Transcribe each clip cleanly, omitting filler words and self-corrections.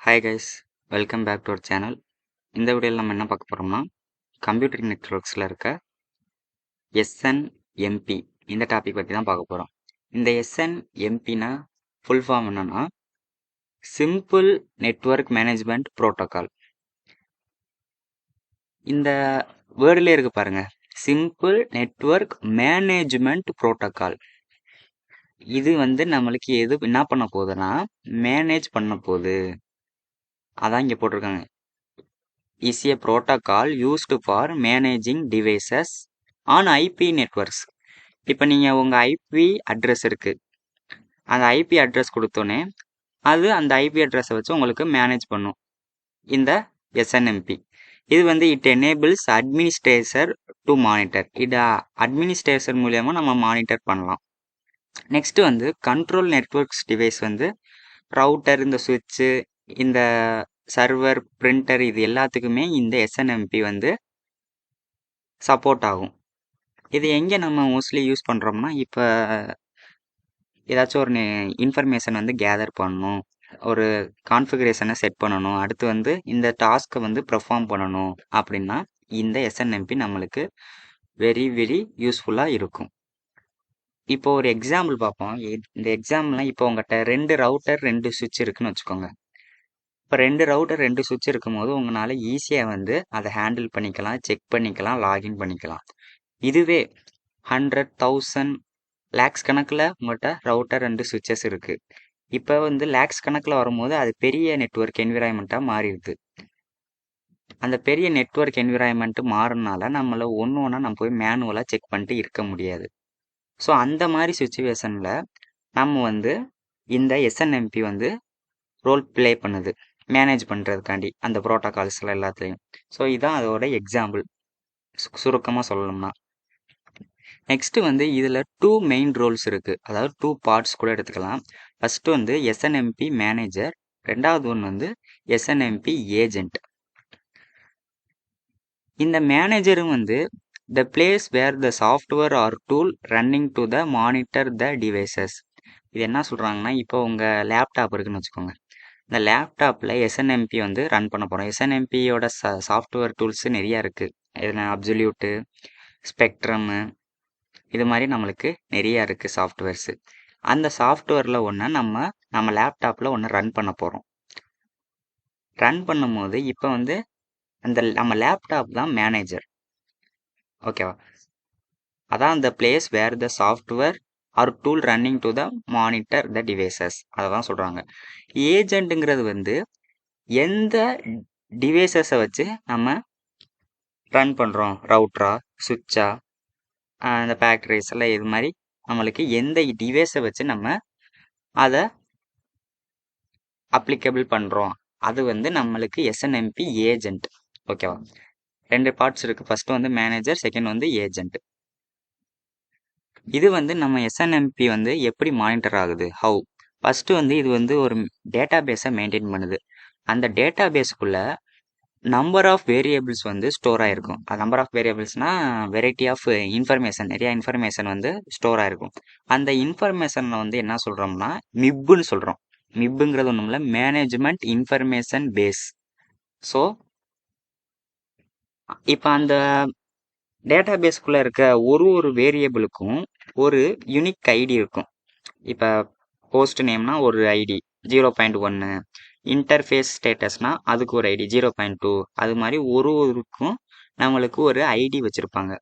Hi guys, welcome back to our channel. இந்த வீடியோவில் நம்ம என்ன பார்க்க போகிறோம்னா, கம்ப்யூட்டர் நெட்ஒர்க்ஸில் இருக்க எஸ்என்எம்பி இந்த டாபிக் பற்றி தான் பார்க்க போகிறோம். இந்த எஸ்என்எம்பினா ஃபுல் ஃபார்ம் என்னன்னா, சிம்பிள் நெட்வொர்க் மேனேஜ்மெண்ட் ப்ரோட்டோகால். இந்த வேர்டிலே இருக்கு பாருங்க, சிம்பிள் நெட்வொர்க் மேனேஜ்மெண்ட் ப்ரோட்டோகால். இது நம்மளுக்கு என்ன பண்ண போகுதுன்னா, மேனேஜ் பண்ண போகுது. அதான் இங்கே போட்டிருக்காங்க. is a protocol used for managing devices on IP networks. இப்போ நீங்கள் உங்கள் ஐபி அட்ரஸ் இருக்குது, அந்த ஐபி அட்ரஸ் கொடுத்தோன்னே அது அந்த ஐபி அட்ரஸை வச்சு உங்களுக்கு மேனேஜ் பண்ணும் இந்த எஸ்என்எம்பி. இது it enables administrator to monitor. இது அட்மினிஸ்ட்ரேட்டர் மூலயமா நம்ம மானிட்டர் பண்ணலாம். Next control networks device router, இந்த சுவிட்சு, இந்த சர்வர், பிரிண்டர், இது எல்லாத்துக்குமே இந்த எஸ்என்எம்பி சப்போர்ட் ஆகும். இது எங்கே நம்ம மோஸ்ட்லி யூஸ் பண்ணுறோம்னா, இப்போ ஏதாச்சும் ஒரு இன்ஃபர்மேஷன் கேதர் பண்ணணும், ஒரு கான்ஃபிகரேஷனை செட் பண்ணணும், அடுத்து இந்த டாஸ்க்கை பெர்ஃபார்ம் பண்ணணும் அப்படின்னா இந்த எஸ்என்எம்பி நம்மளுக்கு வெரி வெரி யூஸ்ஃபுல்லாக இருக்கும். இப்போ ஒரு எக்ஸாம்பிள் பார்ப்போம். இந்த எக்ஸாம்பிள்லாம் இப்போ உங்கள்கிட்ட 2 ரவுட்டர் 2 சுவிட்ச் இருக்குன்னு வச்சுக்கோங்க. இப்போ 2 ரவுட்டர் 2 சுவிட்ச் இருக்கும்போது உங்களால் ஈஸியாக அதை ஹேண்டில் பண்ணிக்கலாம், செக் பண்ணிக்கலாம், லாகின் பண்ணிக்கலாம். இதுவே 100,000 லேக்ஸ் கணக்கில் உங்கள்கிட்ட ரவுட்டர் 2 சுவிட்சஸ் இருக்குது. இப்போ லேக்ஸ் கணக்கில் வரும்போது அது பெரிய நெட்வொர்க் என்விரான்மெண்ட்டாக மாறிடுது. அந்த பெரிய நெட்வொர்க் என்விரான்மெண்ட் மாறினால நம்மளை ஒன்று ஒன்றா நம்ம போய் மேனுவலாக செக் பண்ணிட்டு இருக்க முடியாது. ஸோ அந்த மாதிரி சுச்சுவேஷனில் நம்ம இந்த எஸ்என்எம்பி ரோல் ப்ளே பண்ணுது மேனேஜ் பண்ணுறதுக்காண்டி அந்த ப்ரோட்டோகால்ஸில் எல்லாத்துலேயும். ஸோ இதுதான் அதோட எக்ஸாம்பிள் சுருக்கமாக சொல்லணும்னா. நெக்ஸ்ட்டு இதில் 2 மெயின் ரோல்ஸ் இருக்குது, அதாவது 2 பார்ட்ஸ் கூட எடுத்துக்கலாம். ஃபஸ்ட்டு எஸ்என்எம்பி மேனேஜர், ரெண்டாவது ஒன்று எஸ்என்எம்பி ஏஜென்ட். இந்த மேனேஜரும் the place where the software or tool running to the monitor the devices. இது என்ன சொல்கிறாங்கன்னா, இப்போ உங்கள் லேப்டாப் இருக்குன்னு வச்சுக்கோங்க. இந்த லேப்டாப்பில் எஸ்என்எம்பி ரன் பண்ண போகிறோம். எஸ்என்எம்பியோட சாஃப்ட்வேர் டூல்ஸு நிறையா இருக்குது. இதில் அப்சல்யூட்டு, ஸ்பெக்ட்ரம்மு, இது மாதிரி நம்மளுக்கு நிறையா இருக்குது சாஃப்ட்வேர்ஸு. அந்த சாஃப்ட்வேரில் ஒன்று நம்ம லேப்டாப்பில் ஒன்று ரன் பண்ண போகிறோம். ரன் பண்ணும்போது இப்போ அந்த நம்ம லேப்டாப் தான் மேனேஜர், ஓகேவா? அதான் அந்த place where the software or tool running to the monitor the devices, அதை தான் சொல்கிறாங்க. ஏஜென்ட்டுங்கிறது எந்த டிவைசஸை வச்சு நம்ம ரன் பண்ணுறோம், ரவுட்ரா, சுவிட்சா, இந்த பேக்ட்ரேஸ் எல்லாம், இது மாதிரி நம்மளுக்கு எந்த டிவைஸை வச்சு நம்ம அதை அப்ளிகபிள் பண்ணுறோம், அது நம்மளுக்கு எஸ்என்எம்பி ஏஜென்ட், ஓகேவா? 2 பார்ட்ஸ் இருக்குது. First manager, second agent. இது நம்ம எஸ்என்எம்பி எப்படி மானிட்டர் ஆகுது, ஹவு? ஃபஸ்ட்டு இது ஒரு டேட்டா பேஸை மெயின்டைன் பண்ணுது. அந்த டேட்டா பேஸுக்குள்ளே நம்பர் ஆஃப் வேரியபிள்ஸ் ஸ்டோர் ஆகிருக்கும். நம்பர் ஆஃப் வேரியபிள்ஸ்னால் வெரைட்டி ஆஃப் இன்ஃபர்மேஷன், நிறையா இன்ஃபர்மேஷன் ஸ்டோர் ஆகிருக்கும். அந்த இன்ஃபர்மேஷனில் என்ன சொல்கிறோம்னா மிப்புன்னு சொல்கிறோம். மிப்புங்கிறது ஒன்றும் இல்லை, மேனேஜ்மெண்ட் இன்ஃபர்மேஷன் பேஸ். ஸோ இப்போ அந்த டேட்டா பேஸ்க்குள்ளே இருக்க ஒரு வேரியபிளுக்கும் ஒரு யூனிக் ஐடி இருக்கும். இப்போ போஸ்ட் நேம்னா ஒரு ஐடி 0.1, இன்டர்ஃபேஸ் ஸ்டேட்டஸ்னால் அதுக்கு ஒரு ஐடி 0.2, அது மாதிரி ஒருக்கும் நம்மளுக்கு ஒரு ஐடி வச்சுருப்பாங்க.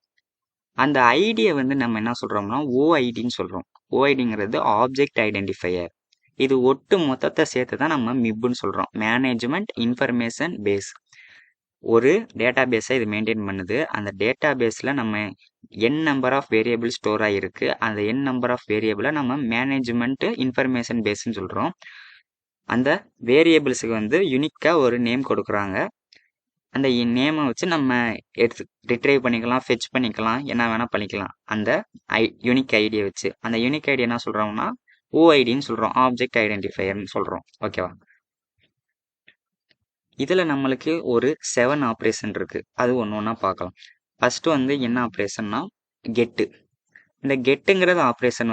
அந்த ஐடியை நம்ம என்ன சொல்கிறோம்னா ஓஐடின்னு சொல்கிறோம். ஓஐடிங்கிறது ஆப்ஜெக்ட் ஐடென்டிஃபையர். இது ஒட்டு மொத்தத்தை சேர்த்து தான் நம்ம மிப்புன்னு சொல்கிறோம், மேனேஜ்மெண்ட் இன்ஃபர்மேஷன் பேஸ். ஒரு டேட்டா பேஸை இது மெயின்டைன் பண்ணுது. அந்த டேட்டா பேஸில் நம்ம n number of variable store ஆகிருக்கு. அந்த n நம்பர் ஆஃப் வேரியபிளை நம்ம மேனேஜ்மெண்ட்டு இன்ஃபர்மேஷன் பேஸ்ன்னு சொல்கிறோம். அந்த வேரியபிள்ஸுக்கு யூனிக்காக ஒரு நேம் கொடுக்குறாங்க. அந்த நேமை வச்சு நம்ம ரிட்ரைவ் பண்ணிக்கலாம், ஃபெச் பண்ணிக்கலாம், என்ன வேணால் பண்ணிக்கலாம் அந்த யூனிக் ஐடியை வச்சு. அந்த யூனிக் ஐடி என்ன சொல்கிறோம்னா ஓஐடின்னு சொல்கிறோம், ஆப்ஜெக்ட் ஐடென்டிஃபையர்னு சொல்கிறோம், ஓகேவா? இதில் நம்மளுக்கு ஒரு 7 ஆப்ரேஷன் இருக்குது, அது ஒன்று ஒன்றா பார்க்கலாம். ஃபஸ்ட்டு என்ன ஆப்ரேஷன்னா கெட்டு. இந்த கெட்டுங்கிறது ஆப்ரேஷன்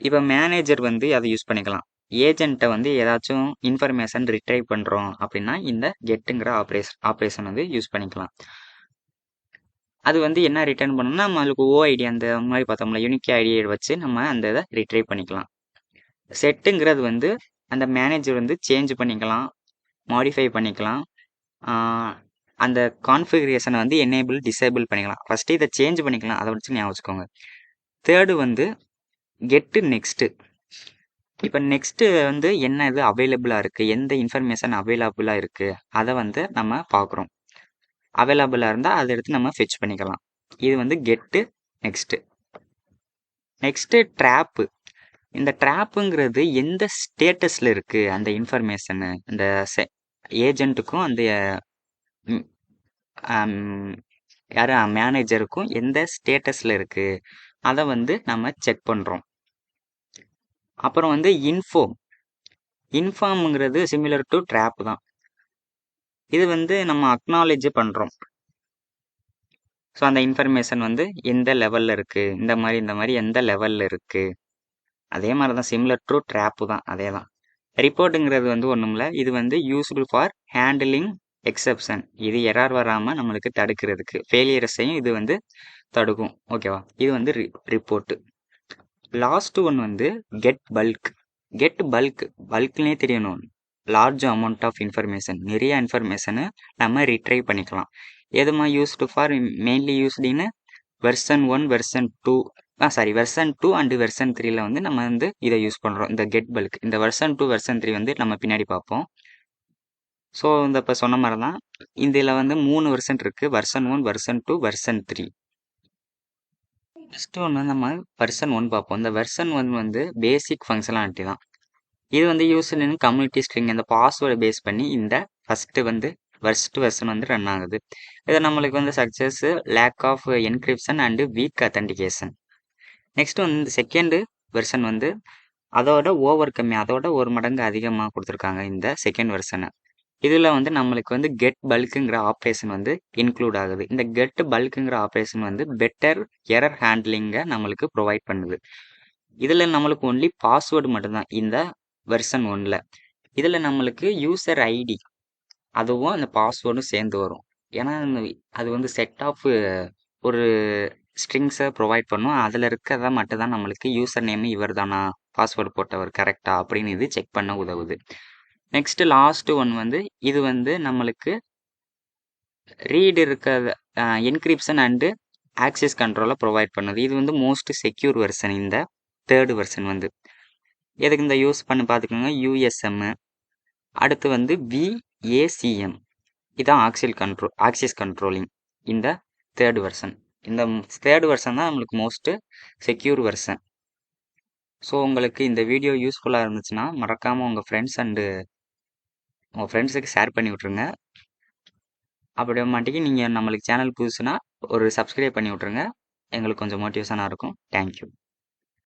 இப்போ மேனேஜர் அதை யூஸ் பண்ணிக்கலாம். ஏஜென்ட்டை வந்து ஏதாச்சும் இன்ஃபர்மேஷன் ரிட்ரைவ் பண்ணுறோம் அப்படின்னா இந்த கெட்டுங்கிற ஆப்ரேஷன் வந்து யூஸ் பண்ணிக்கலாம். அது வந்து என்ன ரிட்டர்ன் பண்ணணும்னா நம்மளுக்கு ஓஐடி அந்த மாதிரி பார்த்தோம்ல யூனிக் ஐடியை வச்சு நம்ம அந்த இதை ரிட்ரைவ் பண்ணிக்கலாம். செட்டுங்கிறது வந்து அந்த மேனேஜர் வந்து சேஞ்ச் பண்ணிக்கலாம், மாடிஃபை பண்ணிக்கலாம், அந்த கான்ஃபிகரேஷனை வந்து எனேபிள் டிசேபிள் பண்ணிக்கலாம். ஃபஸ்ட்டு இதை சேஞ்ச் பண்ணிக்கலாம், அதை வச்சு ஞாபகம் வச்சுக்கோங்க. தேர்டு வந்து கெட்டு நெக்ஸ்ட்டு. இப்போ நெக்ஸ்ட்டு வந்து என்ன இது அவைலபிளாக இருக்குது, எந்த இன்ஃபர்மேஷன் அவைலபிளாக இருக்குது அதை வந்து நம்ம பார்க்குறோம். அவைலபிளாக இருந்தால் அதை எடுத்து நம்ம ஃபெச் பண்ணிக்கலாம். இது வந்து கெட்டு நெக்ஸ்ட்டு. Next drop. இந்த ட்ராப்புங்கிறது எந்த ஸ்டேட்டஸில் இருக்குது அந்த இன்ஃபர்மேஷனு, இந்த ஏஜென்ட்டுக்கும் அந்த யார் மேனேஜருக்கும் எந்த ஸ்டேட்டஸில் இருக்குது அதை வந்து நம்ம செக் பண்ணுறோம். அப்புறம் வந்து இன்ஃபார்ம்ங்கிறது சிமிலர் டு ட்ராப் தான். இது வந்து நம்ம அக்னாலேஜ் பண்ணுறோம். ஸோ அந்த இன்ஃபர்மேஷன் வந்து எந்த லெவலில் இருக்குது, இந்த மாதிரி எந்த லெவலில் இருக்குது, அதே மாதிரி தான் சிமிலர் டு ட்ராப்பு தான், அதே தான். ரிப்போர்ட்டுங்கிறது வந்து ஒன்றும் இல்லை, இது வந்து யூஸ்ஃபுல் ஃபார் ஹேண்டிலிங் எக்ஸப்ஷன். இது எரர் வராமல் நம்மளுக்கு தடுக்கிறதுக்கு, ஃபெயிலியர்ஸையும் இது வந்து தடுக்கும். ஓகேவா, இது வந்து ரிப்போர்ட்டு. லாஸ்ட் ஒன் வந்து கெட் பல்க்னே தெரியணும். லார்ஜ் அமௌண்ட் ஆஃப் இன்ஃபர்மேஷன், நிறைய இன்ஃபர்மேஷனை நம்ம ரிட்ரைவ் பண்ணிக்கலாம். எதுமா யூஸ்டு ஃபார் மெயின்லி யூஸ்டின்னு வெர்சன் 1 வெர்சன் 2 அண்டு வெர்சன் 3ல வந்து நம்ம வந்து இதை யூஸ் பண்ணுறோம், இந்த கெட் பல்க். இந்த வெர்சன் 2 வெர்சன் 3 வந்து நம்ம பின்னாடி பார்ப்போம். ஸோ இந்த இப்போ சொன்ன மாதிரி தான் இதில் வந்து 3 வெர்சன் இருக்குது, வெர்சன் 1 வெர்சன் 2 வெர்சன் 3. ஃபஸ்ட்டு ஒன்று நம்ம வெர்சன் 1 பார்ப்போம். இந்த வெர்சன் 1 வந்து பேசிக் ஃபங்க்ஷனாலிட்டி தான். இது வந்து யூஸ்டு இன் கம்யூனிட்டி ஸ்ட்ரிங், இந்த பாஸ்வேர்டை பேஸ் பண்ணி இந்த ஃபஸ்ட்டு வெர்ஷன் வந்து ரன் ஆகுது. இது நம்மளுக்கு வந்து success lack of encryption and weak authentication. Next வந்து இந்த செகண்டு வெர்ஷன் வந்து அதோட ஓவர் கம்மி, அதோட 1 மடங்கு அதிகமாக கொடுத்துருக்காங்க இந்த செகண்ட் வெர்ஷனை. இதில் வந்து நம்மளுக்கு வந்து கெட் பல்க்குங்கிற ஆப்ரேஷன் வந்து இன்க்ளூட் ஆகுது. இந்த கெட் பல்க்குங்கிற ஆப்ரேஷன் வந்து பெட்டர் எரர் ஹேண்ட்லிங்கை நம்மளுக்கு ப்ரொவைட் பண்ணுது. இதில் நம்மளுக்கு ஒன்லி பாஸ்வேர்டு மட்டும்தான் இந்த வெர்சன் 1ல். இதில் நம்மளுக்கு யூசர் ஐடி அதுவும் அந்த பாஸ்வேர்டும் சேர்ந்து வரும். ஏன்னா அது வந்து செட் ஆஃப் ஒரு ஸ்ட்ரிங்ஸை ப்ரொவைட் பண்ணும். அதில் இருக்கிறத மட்டும்தான் நம்மளுக்கு யூசர் நேம் இவர் தானா, பாஸ்வேர்டு போட்டவர் கரெக்டா அப்படின்னு இது செக் பண்ண உதவுது. நெக்ஸ்ட் லாஸ்ட் ஒன் வந்து இது வந்து நம்மளுக்கு ரீட் இருக்கிற என்கிரிப்ஷன் அண்டு ஆக்சஸ் கண்ட்ரோலை ப்ரொவைட் பண்ணுது. இது வந்து மோஸ்ட் செக்யூர் வெர்சன். இந்த தேர்டு வெர்சன் வந்து எதுக்கு இந்த யூஸ் பண்ணி பார்த்துக்கோங்க, யூஎஸ்எம், அடுத்து வந்து விஏசிஎம், இதான் ஆக்சஸ் கண்ட்ரோலிங். இந்த தேர்டு வெர்சன், இந்த தேர்டு வெர்சன் தான் நம்மளுக்கு மோஸ்ட் செக்யூர் வெர்சன். ஸோ உங்களுக்கு இந்த வீடியோ யூஸ்ஃபுல்லாக இருந்துச்சுன்னா மறக்காமல் உங்கள் ஃப்ரெண்ட்ஸுக்கு ஷேர் பண்ணி விட்ருங்க. அப்படி மாட்டிக்கு நீங்கள் நம்மளுக்கு சேனல் புதுசுனா ஒரு சப்ஸ்கிரைப் பண்ணி விட்ருங்க, எங்களுக்கு கொஞ்சம் மோட்டிவேஷனாக இருக்கும். தேங்க்யூ.